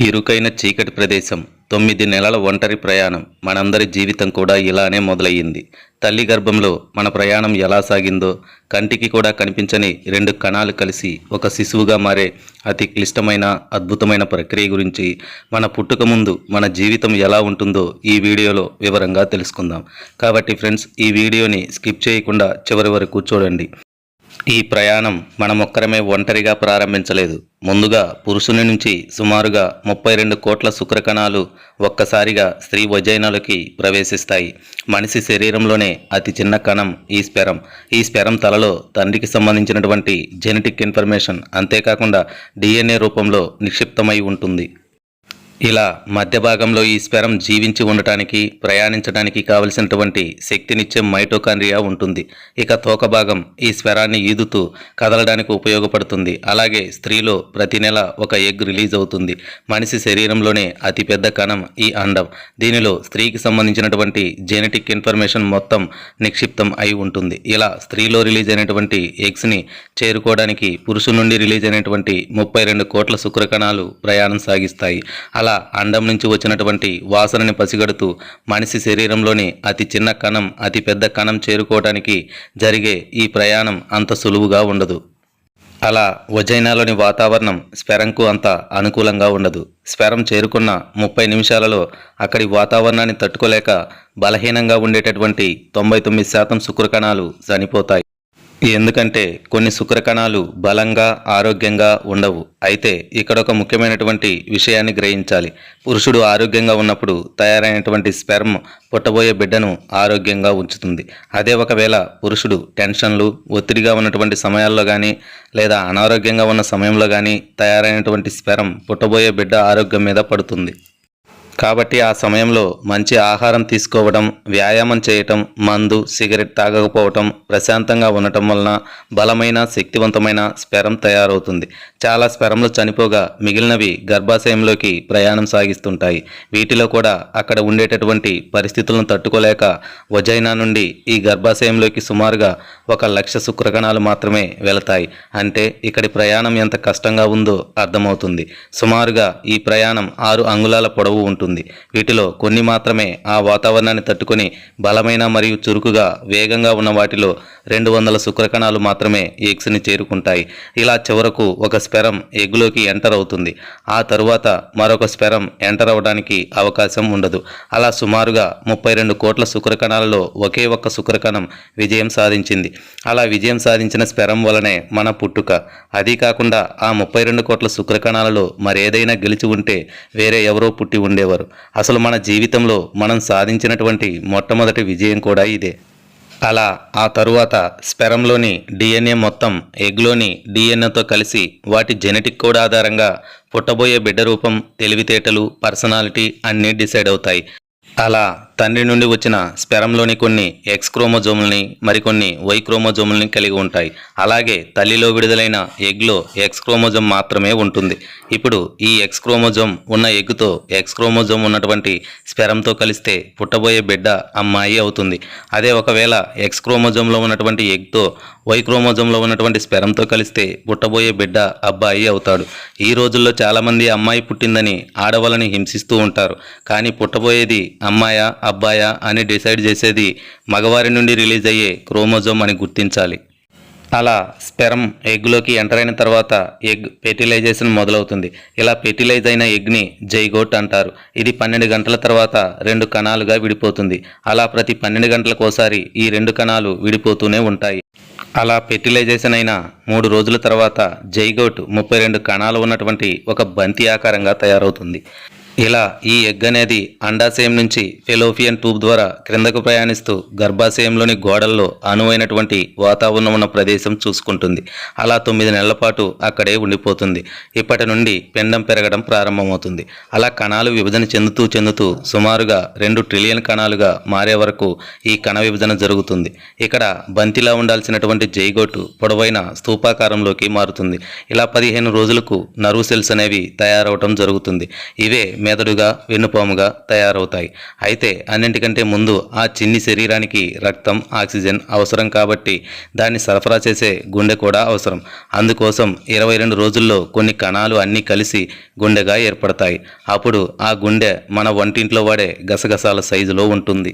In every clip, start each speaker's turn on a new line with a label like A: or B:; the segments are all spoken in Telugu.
A: ఇరుకైన చీకటి ప్రదేశం, 9 నెలల ఒంటరి ప్రయాణం. మనందరి జీవితం కూడా ఇలానే మొదలయ్యింది. తల్లి గర్భంలో మన ప్రయాణం ఎలా సాగిందో, కంటికి కూడా కనిపించని 2 కణాలు కలిసి ఒక శిశువుగా మారే అతి క్లిష్టమైన, అద్భుతమైన ప్రక్రియ గురించి, మన పుట్టుక ముందు మన జీవితం ఎలా ఉంటుందో ఈ వీడియోలో వివరంగా తెలుసుకుందాం. కాబట్టి ఫ్రెండ్స్, ఈ వీడియోని స్కిప్ చేయకుండా చివరి వరకు చూడండి. ఈ ప్రయాణం మనమొక్కరమే ఒంటరిగా ప్రారంభించలేదు. ముందుగా పురుషుని నుంచి సుమారుగా 32 కోట్ల శుక్రకణాలు ఒక్కసారిగా స్త్రీ వజైనాలోకి ప్రవేశిస్తాయి. మనిషి శరీరంలోనే అతి చిన్న కణం ఈ స్పెరం. ఈ స్పెరం తలలో తండ్రికి సంబంధించినటువంటి జెనెటిక్ ఇన్ఫర్మేషన్, అంతేకాకుండా DNA రూపంలో నిక్షిప్తమై ఉంటుంది. ఇలా మధ్య భాగంలో ఈ స్పెరం జీవించి ఉండటానికి, ప్రయాణించడానికి కావలసినటువంటి శక్తినిచ్చే మైటోకాండ్రియా ఉంటుంది. ఇక తోక భాగం ఈ స్పెరాన్ని ఈదుతూ కదలడానికి ఉపయోగపడుతుంది. అలాగే స్త్రీలో ప్రతి నెల ఒక ఎగ్ రిలీజ్ అవుతుంది. మనిషి శరీరంలోనే అతిపెద్ద కణం ఈ అండం. దీనిలో స్త్రీకి సంబంధించినటువంటి జెనెటిక్ ఇన్ఫర్మేషన్ మొత్తం నిక్షిప్తం అయి ఉంటుంది. ఇలా స్త్రీలో రిలీజ్ అయినటువంటి ఎగ్స్ని చేరుకోవడానికి పురుషు నుండి రిలీజ్ అయినటువంటి 32 కోట్ల శుక్రకణాలు ప్రయాణం సాగిస్తాయి. అలా అండం నుంచి వచ్చినటువంటి వాసనని పసిగడుతూ మనిషి శరీరంలోని అతి చిన్న కణం, అతి పెద్ద కణం చేరుకోవడానికి జరిగే ఈ ప్రయాణం అంత సులువుగా ఉండదు. అలా వజైనాలోని వాతావరణం స్పెరంకు అంత అనుకూలంగా ఉండదు. స్పెరం చేరుకున్న 30 నిమిషాలలో అక్కడి వాతావరణాన్ని తట్టుకోలేక బలహీనంగా ఉండేటటువంటి 99% శుక్రకణాలు చనిపోతాయి. ఎందుకంటే కొన్ని శుక్రకణాలు బలంగా, ఆరోగ్యంగా ఉండవు. అయితే ఇక్కడ ఒక ముఖ్యమైనటువంటి విషయాన్ని గ్రహించాలి. పురుషుడు ఆరోగ్యంగా ఉన్నప్పుడు తయారైనటువంటి స్పెర్మ్ పుట్టబోయే బిడ్డను ఆరోగ్యంగా ఉంచుతుంది. అదే ఒకవేళ పురుషుడు టెన్షన్లు, ఒత్తిడిగా ఉన్నటువంటి సమయాల్లో కానీ, లేదా అనారోగ్యంగా ఉన్న సమయంలో కానీ తయారైనటువంటి స్పెర్మ్ పుట్టబోయే బిడ్డ ఆరోగ్యం మీద పడుతుంది. కాబట్టి ఆ సమయంలో మంచి ఆహారం తీసుకోవడం, వ్యాయామం చేయటం, మందు, సిగరెట్ తాగకపోవటం, ప్రశాంతంగా ఉండటం వలన బలమైన, శక్తివంతమైన స్పెరం తయారవుతుంది. చాలా స్పెరంలు చనిపోగా మిగిలినవి గర్భాశయంలోకి ప్రయాణం సాగిస్తుంటాయి. వీటిలో కూడా అక్కడ ఉండేటటువంటి పరిస్థితులను తట్టుకోలేక వజైనా నుండి ఈ గర్భాశయంలోకి సుమారుగా 1,00,000 శుక్రకణాలు మాత్రమే వెళతాయి. అంటే ఇక్కడి ప్రయాణం ఎంత కష్టంగా ఉందో అర్థమవుతుంది. సుమారుగా ఈ ప్రయాణం 6 అంగుళాల పొడవు ఉంటుంది. వీటిలో కొన్ని మాత్రమే ఆ వాతావరణాన్ని తట్టుకొని బలమైన మరియు చురుకుగా, వేగంగా ఉన్న వాటిలో 200 శుక్రకణాలు మాత్రమే ఎగ్స్ని చేరుకుంటాయి. ఇలా చివరకు ఒక స్పెరం ఎగ్లోకి ఎంటర్ అవుతుంది. ఆ తరువాత మరొక స్పెరం ఎంటర్ అవడానికి అవకాశం ఉండదు. అలా సుమారుగా 32 కోట్ల శుక్రకణాలలో ఒకే ఒక్క శుక్రకణం విజయం సాధించింది. అలా విజయం సాధించిన స్పెరం వలనే మన పుట్టుక. అదీ కాకుండా ఆ 32 కోట్ల శుక్రకణాలలో మరేదైనా గెలిచి ఉంటే వేరే ఎవరో పుట్టి ఉండేవారు. అసలు మన జీవితంలో మనం సాధించినటువంటి మొట్టమొదటి విజయం కూడా ఇదే. అలా ఆ తరువాత స్పెరంలోని DNA మొత్తం ఎగ్లోని DNAతో కలిసి వాటి జెనెటిక్ కోడ్ ఆధారంగా పుట్టబోయే బిడ్డ రూపం, తెలివితేటలు, పర్సనాలిటీ అన్నీ డిసైడ్ అవుతాయి. అలా తండ్రి నుండి వచ్చిన స్పెరంలోని కొన్ని X క్రోమోజోముల్ని, మరికొన్ని Y క్రోమోజోముల్ని కలిగి ఉంటాయి. అలాగే తల్లిలో విడుదలైన ఎగ్లో X క్రోమోజోమ్ మాత్రమే ఉంటుంది. ఇప్పుడు ఈ X క్రోమోజోమ్ ఉన్న ఎగ్తో X క్రోమోజోమ్ ఉన్నటువంటి స్పెరంతో కలిస్తే పుట్టబోయే బిడ్డ అమ్మాయి అవుతుంది. అదే ఒకవేళ X క్రోమోజోమ్లో ఉన్నటువంటి ఎగ్తో Y క్రోమోజోమ్లో ఉన్నటువంటి స్పెరంతో కలిస్తే పుట్టబోయే బిడ్డ అబ్బాయి అవుతాడు. ఈ రోజుల్లో చాలామంది అమ్మాయి పుట్టిందని ఆడవాళ్ళని హింసిస్తూ ఉంటారు. కానీ పుట్టబోయేది అమ్మాయా, అబ్బాయా అని డిసైడ్ చేసేది మగవారి నుండి రిలీజ్ అయ్యే క్రోమోజోమ్ అని గుర్తించాలి. అలా స్పెరం ఎగ్లోకి ఎంటర్ అయిన తర్వాత ఎగ్ ఫెర్టిలైజేషన్ మొదలవుతుంది. ఇలా ఫెర్టిలైజ్ అయిన ఎగ్ని జైగోట్ అంటారు. ఇది 12 గంటల తర్వాత 2 కణాలుగా విడిపోతుంది. అలా ప్రతి 12 గంటలకోసారి ఈ 2 కణాలు విడిపోతూనే ఉంటాయి. అలా ఫెర్టిలైజేషన్ అయిన 3 రోజుల తర్వాత జైగోట్ 32 కణాలు ఉన్నటువంటి ఒక బంతి ఆకారంగా తయారవుతుంది. ఇలా ఈ ఎగ్ అనేది అండాశయం నుంచి ఫెలోపియన్ ట్యూబ్ ద్వారా క్రిందకు ప్రయాణిస్తూ గర్భాశయంలోని గోడల్లో అనువైనటువంటి వాతావరణం ఉన్న ప్రదేశం చూసుకుంటుంది. అలా 9 నెలల పాటు అక్కడే ఉండిపోతుంది. ఇప్పటి నుండి పిండం పెరగడం ప్రారంభమవుతుంది. అలా కణాలు విభజన చెందుతూ సుమారుగా 2 ట్రిలియన్ కణాలుగా మారే వరకు ఈ కణ విభజన జరుగుతుంది. ఇక్కడ బంతిలా ఉండాల్సినటువంటి జైగోటు పొడవైన స్తూపాకారంలోకి మారుతుంది. ఇలా 15 రోజులకు నర్వ్ సెల్స్ అనేవి తయారవటం జరుగుతుంది. ఇవే మెదడుగా వెన్నుపాముగా తయారవుతాయి. అయితే అన్నింటికంటే ముందు ఆ చిన్ని శరీరానికి రక్తం ఆక్సిజన్ అవసరం కాబట్టి దాన్ని సరఫరా చేసే గుండె కూడా అవసరం. అందుకోసం 22 రోజుల్లో కొన్ని కణాలు అన్నీ కలిసి గుండెగా ఏర్పడతాయి. అప్పుడు ఆ గుండె మన వంటింట్లో వాడే గసగసాల సైజులో ఉంటుంది.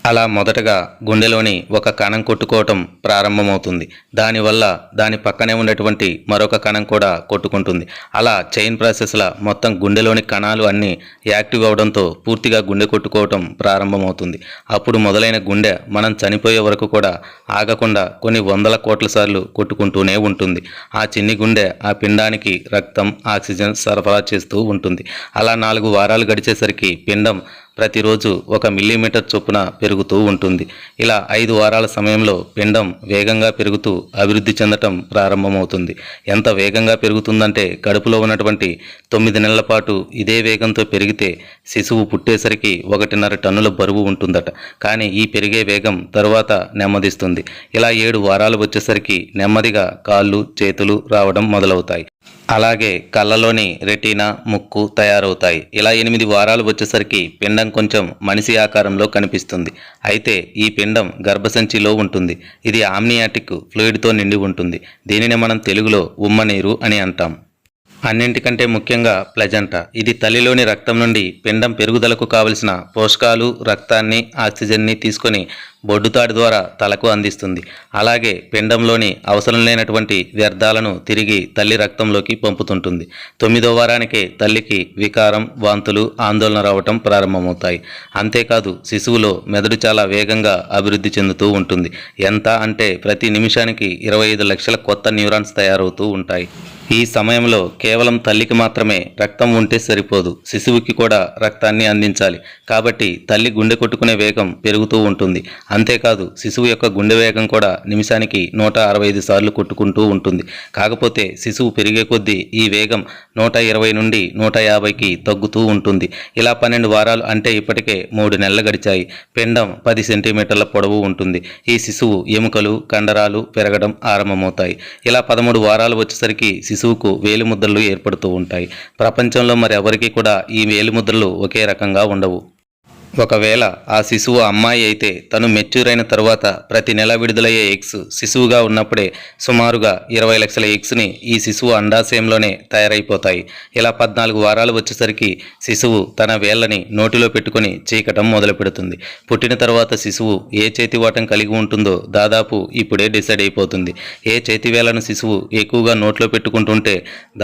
A: అలా మొదటగా గుండెలోని ఒక కణం కొట్టుకోవటం ప్రారంభమవుతుంది. దానివల్ల దాని పక్కనే ఉన్నటువంటి మరొక కణం కూడా కొట్టుకుంటుంది. అలా చైన్ ప్రాసెస్లా మొత్తం గుండెలోని కణాలు అన్నీ యాక్టివ్ అవడంతో పూర్తిగా గుండె కొట్టుకోవటం ప్రారంభమవుతుంది. అప్పుడు మొదలైన గుండె మనం చనిపోయే వరకు కూడా ఆగకుండా కొన్ని వందల కోట్ల సార్లు కొట్టుకుంటూనే ఉంటుంది. ఆ చిన్ని గుండె ఆ పిండానికి రక్తం ఆక్సిజన్ సరఫరా చేస్తూ ఉంటుంది. అలా 4 వారాలు గడిచేసరికి పిండం ప్రతిరోజు 1 మిల్లీమీటర్ చొప్పున పెరుగుతూ ఉంటుంది. ఇలా 5 వారాల సమయంలో పిండం వేగంగా పెరుగుతూ అభివృద్ధి చెందటం ప్రారంభమవుతుంది. ఎంత వేగంగా పెరుగుతుందంటే కడుపులో ఉన్నటువంటి 9 నెలల పాటు ఇదే వేగంతో పెరిగితే శిశువు పుట్టేసరికి 1.5 టన్నుల బరువు ఉంటుందట. కానీ ఈ పెరిగే వేగం తరువాత నెమ్మదిస్తుంది. ఇలా 7 వారాలు వచ్చేసరికి నెమ్మదిగా కాళ్ళు చేతులు రావడం మొదలవుతాయి. అలాగే కళ్ళలోని రెటీనా ముక్కు తయారవుతాయి. ఇలా 8 వారాలు వచ్చేసరికి పిండం కొంచెం మనిషి ఆకారంలో కనిపిస్తుంది. అయితే ఈ పిండం గర్భసంచిలో ఉంటుంది. ఇది ఆమ్నియాటిక్ ఫ్లూయిడ్తో నిండి ఉంటుంది. దీనిని మనం తెలుగులో ఉమ్మనీరు అని అంటాం. అన్నింటికంటే ముఖ్యంగా ప్లజెంటా. ఇది తల్లిలోని రక్తం నుండి పిండం పెరుగుదలకు కావలసిన పోషకాలు రక్తాన్ని ఆక్సిజన్ని తీసుకొని బొడ్డుతాడు ద్వారా తలకు అందిస్తుంది. అలాగే పిండంలోని అవసరం లేనటువంటి వ్యర్థాలను తిరిగి తల్లి రక్తంలోకి పంపుతుంటుంది. 9వ వారానికే తల్లికి వికారం వాంతులు ఆందోళన రావటం ప్రారంభమవుతాయి. అంతేకాదు శిశువులో మెదడు చాలా వేగంగా అభివృద్ధి చెందుతూ ఉంటుంది. ఎంత అంటే ప్రతి నిమిషానికి 25 లక్షల కొత్త న్యూరాన్స్ తయారవుతూ ఉంటాయి. ఈ సమయంలో కేవలం తల్లికి మాత్రమే రక్తం ఉంటే సరిపోదు, శిశువుకి కూడా రక్తాన్ని అందించాలి. కాబట్టి తల్లి గుండె కొట్టుకునే వేగం పెరుగుతూ ఉంటుంది. అంతేకాదు శిశువు యొక్క గుండె వేగం కూడా నిమిషానికి 165 సార్లు కొట్టుకుంటూ ఉంటుంది. కాకపోతే శిశువు పెరిగే కొద్దీ ఈ వేగం 120 నుండి 150కి తగ్గుతూ ఉంటుంది. ఇలా 12 వారాలు అంటే ఇప్పటికే 3 నెలలు గడిచాయి. పిండం 10 సెంటీమీటర్ల పొడవు ఉంటుంది. ఈ శిశువు ఎముకలు కండరాలు పెరగడం ఆరంభమవుతాయి. ఇలా 13 వారాలు వచ్చేసరికి శిశువుకు వేలిముద్రలు ఏర్పడుతూ ఉంటాయి. ప్రపంచంలో మరి ఎవరికీ కూడా ఈ వేలిముద్రలు ఒకే రకంగా ఉండవు. ఒకవేళ ఆ శిశువు అమ్మాయి అయితే తను మెచ్యూర్ అయిన తరువాత ప్రతి నెల విడుదలయ్యే ఎగ్స్ శిశువుగా ఉన్నప్పుడే సుమారుగా 20 లక్షల ఎగ్స్ని ఈ శిశువు అండాశయంలోనే తయారైపోతాయి. ఇలా 14 వారాలు వచ్చేసరికి శిశువు తన వేళ్ళని నోటిలో పెట్టుకొని చీకటం మొదలు పెడుతుంది. పుట్టిన తర్వాత శిశువు ఏ చేతివాటం కలిగి ఉంటుందో దాదాపు ఇప్పుడే డిసైడ్ అయిపోతుంది. ఏ చేతివేళ్లను శిశువు ఎక్కువగా నోట్లో పెట్టుకుంటుంటే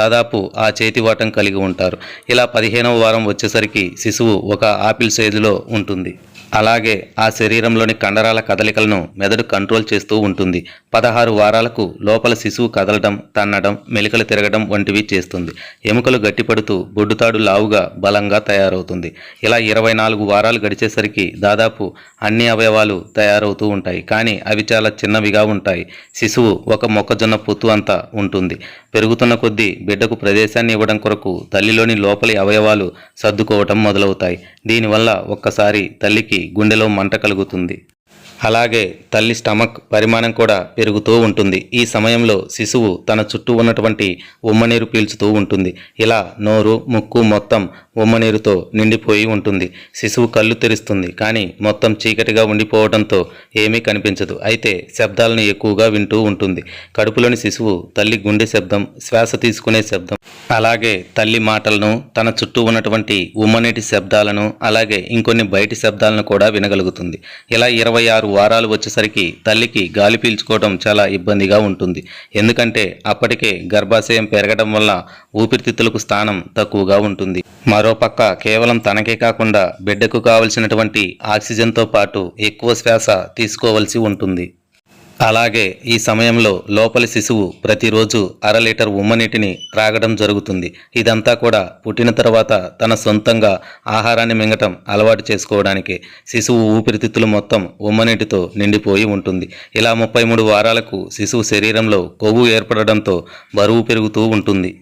A: దాదాపు ఆ చేతివాటం కలిగి ఉంటారు. ఇలా 15వ వారం వచ్చేసరికి శిశువు ఒక ఆపిల్ సైజులో ఉంటుంది. అలాగే ఆ శరీరంలోని కండరాల కదలికలను మెదడు కంట్రోల్ చేస్తూ ఉంటుంది. 16 వారాలకు లోపల శిశువు కదలడం తన్నడం మెలికలు తిరగడం వంటివి చేస్తుంది. ఎముకలు గట్టిపడుతూ బొడ్డుతాడు లావుగా బలంగా తయారవుతుంది. ఇలా 24 వారాలు గడిచేసరికి దాదాపు అన్ని అవయవాలు తయారవుతూ ఉంటాయి. కానీ అవి చాలా చిన్నవిగా ఉంటాయి. శిశువు ఒక మొక్కజొన్న పొత్తు అంతా ఉంటుంది. పెరుగుతున్న కొద్దీ బిడ్డకు ప్రదేశాన్ని ఇవ్వడం కొరకు తల్లిలోని లోపలి అవయవాలు సర్దుకోవటం మొదలవుతాయి. దీనివల్ల ఒక్కసారి తల్లికి గుండెలో మంట కలుగుతుంది. అలాగే తల్లి స్టమక్ పరిమాణం కూడా పెరుగుతూ ఉంటుంది. ఈ సమయంలో శిశువు తన చుట్టూ ఉన్నటువంటి ఉమ్మనీరు పీల్చుతూ ఉంటుంది. ఇలా నోరు ముక్కు మొత్తం ఉమ్మనీరుతో నిండిపోయి ఉంటుంది. శిశువు కళ్ళు తెరుస్తుంది, కానీ మొత్తం చీకటిగా ఉండిపోవడంతో ఏమీ కనిపించదు. అయితే శబ్దాలను ఎక్కువగా వింటూ ఉంటుంది. కడుపులోని శిశువు తల్లి గుండె శబ్దం, శ్వాస తీసుకునే శబ్దం, అలాగే తల్లి మాటలను, తన చుట్టూ ఉన్నటువంటి ఉమ్మనీటి శబ్దాలను, అలాగే ఇంకొన్ని బయటి శబ్దాలను కూడా వినగలుగుతుంది. ఇలా 26 వారాలు వచ్చేసరికి తల్లికి గాలి పీల్చుకోవడం చాలా ఇబ్బందిగా ఉంటుంది. ఎందుకంటే అప్పటికే గర్భాశయం పెరగడం వల్ల ఊపిరితిత్తులకు స్థానం తక్కువగా ఉంటుంది. మరోపక్క కేవలం తనకే కాకుండా బిడ్డకు కావలసినటువంటి ఆక్సిజన్తో పాటు ఎక్కువ శ్వాస తీసుకోవలసి ఉంటుంది. అలాగే ఈ సమయంలో లోపలి శిశువు ప్రతిరోజు 1/2 లీటర్ ఉమ్మనీటిని త్రాగడం జరుగుతుంది. ఇదంతా కూడా పుట్టిన తర్వాత తన సొంతంగా ఆహారాన్ని మింగటం అలవాటు చేసుకోవడానికి. శిశువు ఊపిరితిత్తులు మొత్తం ఉమ్మనీటితో నిండిపోయి ఉంటుంది. ఇలా 33 వారాలకు శిశువు శరీరంలో కొవ్వు ఏర్పడడంతో బరువు పెరుగుతూ ఉంటుంది.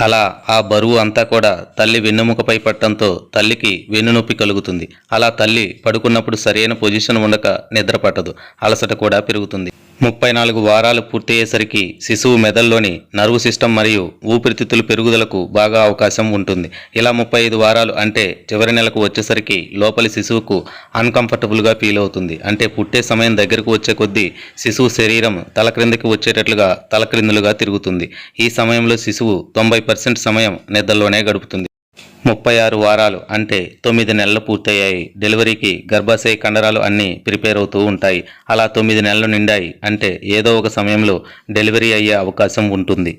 A: అలా ఆ బరువు అంతా కూడా తల్లి వెన్నెముకపై పట్టడంతో తల్లికి వెన్నునొప్పి కలుగుతుంది. అలా తల్లి పడుకున్నప్పుడు సరైన పొజిషన్ ఉండక నిద్ర పట్టదు, అలసట కూడా పెరుగుతుంది. 34 వారాలు పూర్తయ్యేసరికి శిశువు మెదడులోని నర్వు సిస్టమ్ మరియు ఊపిరితిత్తుల పెరుగుదలకు బాగా అవకాశం ఉంటుంది. ఇలా 35 వారాలు అంటే చివరి నెలకు వచ్చేసరికి లోపలి శిశువుకు అన్కంఫర్టబుల్గా ఫీల్ అవుతుంది. అంటే పుట్టే సమయం దగ్గరకు వచ్చే కొద్దీ శిశువు శరీరం తల క్రిందకి వచ్చేటట్లుగా తలక్రిందులుగా తిరుగుతుంది. ఈ సమయంలో శిశువు 90% సమయం నిద్రలోనే గడుపుతుంది. 36 వారాలు అంటే 9 నెలలు పూర్తయ్యాయి. డెలివరీకి గర్భాశయ కండరాలు అన్నీ ప్రిపేర్ అవుతూ ఉంటాయి. అలా 9 నెలలు నిండాయి అంటే ఏదో ఒక సమయంలో డెలివరీ అయ్యే అవకాశం ఉంటుంది.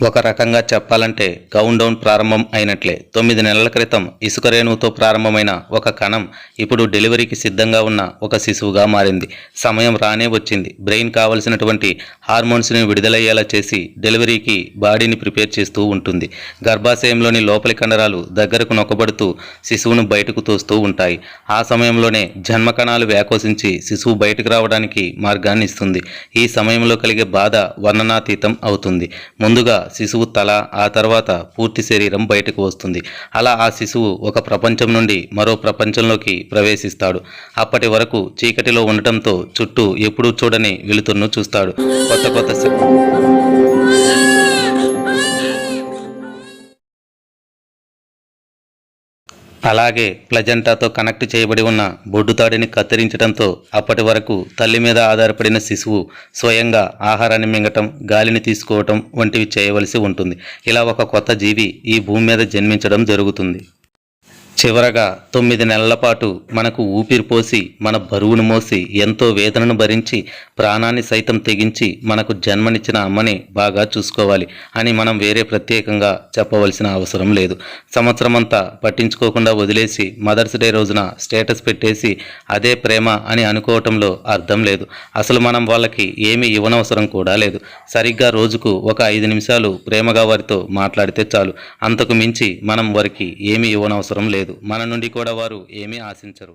A: ఒక రకంగా చెప్పాలంటే కౌంట్ డౌన్ ప్రారంభం అయినట్లే. 9 నెలల క్రితం ఇసుక రేణువుతో ప్రారంభమైన ఒక కణం ఇప్పుడు డెలివరీకి సిద్ధంగా ఉన్న ఒక శిశువుగా మారింది. సమయం రానే వచ్చింది. బ్రెయిన్ కావలసినటువంటి హార్మోన్స్ని విడుదలయ్యేలా చేసి డెలివరీకి బాడీని ప్రిపేర్ చేస్తూ ఉంటుంది. గర్భాశయంలోని లోపలి కండరాలు దగ్గరకు నొక్కబడుతూ శిశువును బయటకు తోస్తూ ఉంటాయి. ఆ సమయంలోనే జన్మ కణాలు వ్యాకోసించి శిశువు బయటకు రావడానికి మార్గాన్ని ఇస్తుంది. ఈ సమయంలో కలిగే బాధ వర్ణనాతీతం అవుతుంది. ముందుగా శిశువు తల, ఆ తర్వాత పూర్తి శరీరం బయటకు వస్తుంది. అలా ఆ శిశువు ఒక ప్రపంచం నుండి మరో ప్రపంచంలోకి ప్రవేశిస్తాడు. అప్పటి వరకు చీకటిలో ఉండటంతో చుట్టూ ఎప్పుడూ చూడని వెలుతురును చూస్తాడు. కొత్త అలాగే ప్లజెంటాతో కనెక్ట్ చేయబడి ఉన్న బొడ్డుతాడిని కత్తిరించడంతో అప్పటి వరకు తల్లి మీద ఆధారపడిన శిశువు స్వయంగా ఆహారాన్ని మింగటం, గాలిని తీసుకోవటం వంటివి చేయవలసి ఉంటుంది. ఇలా ఒక కొత్త జీవి ఈ భూమి మీద జన్మించడం జరుగుతుంది. చివరగా 9 నెలల పాటు మనకు ఊపిరి పోసి మన బరువును మోసి ఎంతో వేదనను భరించి ప్రాణాన్ని సైతం తెగించి మనకు జన్మనిచ్చిన అమ్మని బాగా చూసుకోవాలి అని మనం వేరే ప్రత్యేకంగా చెప్పవలసిన అవసరం లేదు. సంవత్సరం అంతా పట్టించుకోకుండా వదిలేసి మదర్స్ డే రోజున స్టేటస్ పెట్టేసి అదే ప్రేమ అని అనుకోవటంలో అర్థం లేదు. అసలు మనం వాళ్ళకి ఏమీ ఇవ్వనవసరం కూడా లేదు. సరిగ్గా రోజుకు ఒక 5 నిమిషాలు ప్రేమగా వారితో మాట్లాడితే చాలు. అంతకు మించి మనం వారికి ఏమీ ఇవ్వనవసరం లేదు. మన నుండి కూడా వారు ఏమీ ఆశించరు.